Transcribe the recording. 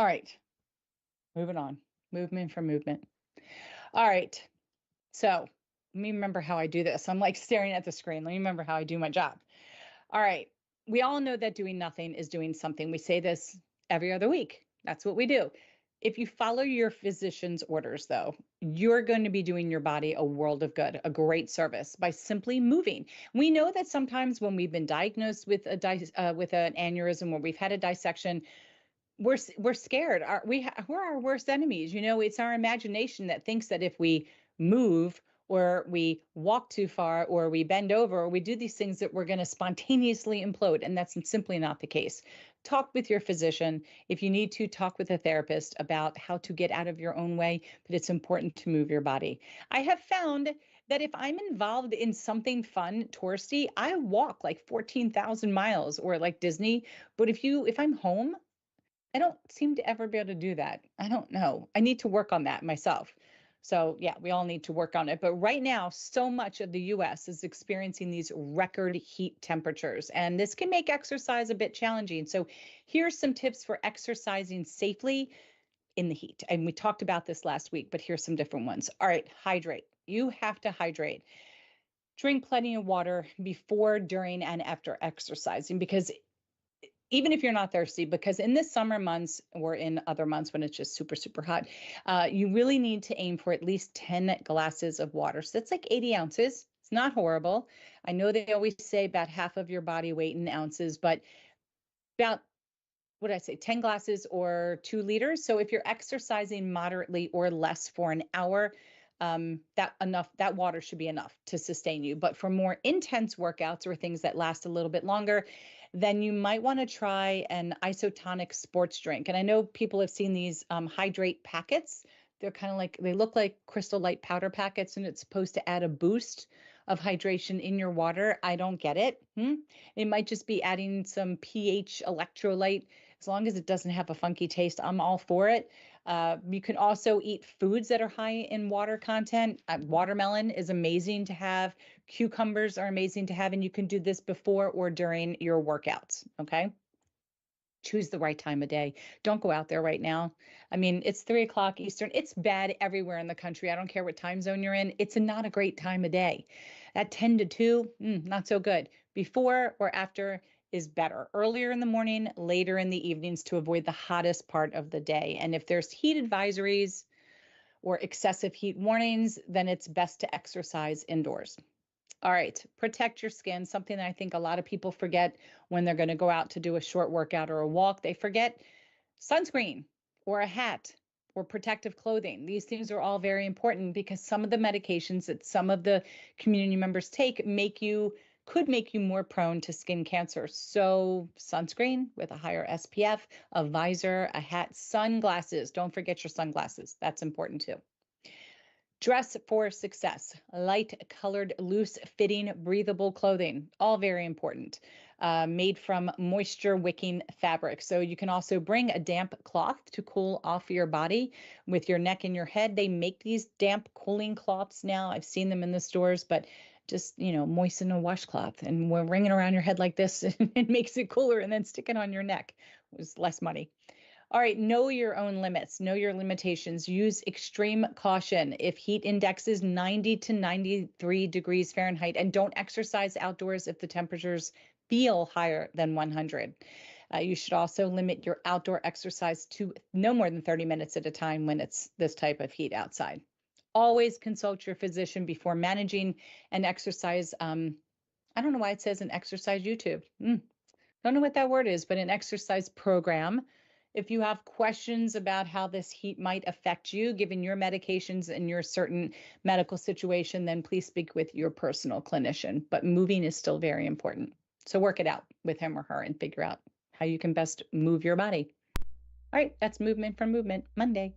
All right, moving on. Movement for movement. All right. So let me remember how I do this. I'm like staring at the screen. Let me remember how I do my job. All right. We all know that doing nothing is doing something. We say this every other week. That's what we do. If you follow your physician's orders, though, you're going to be doing your body a world of good, a great service by simply moving. We know that sometimes when we've been diagnosed with with an aneurysm or we've had a dissection, we're scared. We're our worst enemies. It's our imagination that thinks that if we move or we walk too far or we bend over or we do these things that we're going to spontaneously implode, and that's simply not the case. Talk with your physician. If you need to, talk with a therapist about how to get out of your own way, but it's important to move your body. I have found that if I'm involved in something fun, touristy, I walk like 14,000 miles or like Disney. But if I'm home, I don't seem to ever be able to do that. I don't know. I need to work on that myself. So yeah, we all need to work on it. But right now, so much of the US is experiencing these record heat temperatures, and this can make exercise a bit challenging. So here's some tips for exercising safely in the heat. And we talked about this last week, but here's some different ones. All right, hydrate. You have to hydrate. Drink plenty of water before, during, and after exercising, because even if you're not thirsty, because in the summer months or in other months when it's just super, super hot, you really need to aim for at least 10 glasses of water. So that's like 80 ounces. It's not horrible. I know they always say about half of your body weight in ounces, but about, what did I say, 10 glasses or 2 liters. So if you're exercising moderately or less for an hour, that water should be enough to sustain you. But for more intense workouts or things that last a little bit longer, then you might want to try an isotonic sports drink. And I know people have seen these hydrate packets. They're kind of like, they look like Crystal Light powder packets, and it's supposed to add a boost of hydration in your water. I don't get it. It might just be adding some pH electrolyte. As long as it doesn't have a funky taste, I'm all for it. You can also eat foods that are high in water content. Watermelon is amazing to have. Cucumbers are amazing to have, and you can do this before or during your workouts, okay? Choose the right time of day. Don't go out there right now. I mean, it's 3 o'clock Eastern. It's bad everywhere in the country. I don't care what time zone you're in. It's not a great time of day. At 10 to 2, not so good. Before or after is better. Earlier in the morning, later in the evenings to avoid the hottest part of the day. And if there's heat advisories or excessive heat warnings, then it's best to exercise indoors. All right, protect your skin, something that I think a lot of people forget when they're going to go out to do a short workout or a walk. They forget sunscreen or a hat or protective clothing. These things are all very important because some of the medications that some of the community members take could make you more prone to skin cancer. So sunscreen with a higher SPF, a visor, a hat, sunglasses. Don't forget your sunglasses. That's important too. Dress for success. Light colored, loose fitting, breathable clothing. All very important. Made from moisture wicking fabric. So you can also bring a damp cloth to cool off your body with your neck and your head. They make these damp cooling cloths now. I've seen them in the stores, but just, moisten a washcloth and we're wringing around your head like this and it makes it cooler, and then stick it on your neck. It was less money. All right, know your own limits, know your limitations. Use extreme caution if heat index is 90 to 93 degrees Fahrenheit, and don't exercise outdoors if the temperatures feel higher than 100. You should also limit your outdoor exercise to no more than 30 minutes at a time when it's this type of heat outside. Always consult your physician before managing an exercise. I don't know why it says an exercise YouTube. Don't know what that word is, but an exercise program. If you have questions about how this heat might affect you, given your medications and your certain medical situation, then please speak with your personal clinician. But moving is still very important. So work it out with him or her and figure out how you can best move your body. All right, that's Movement for Movement Monday.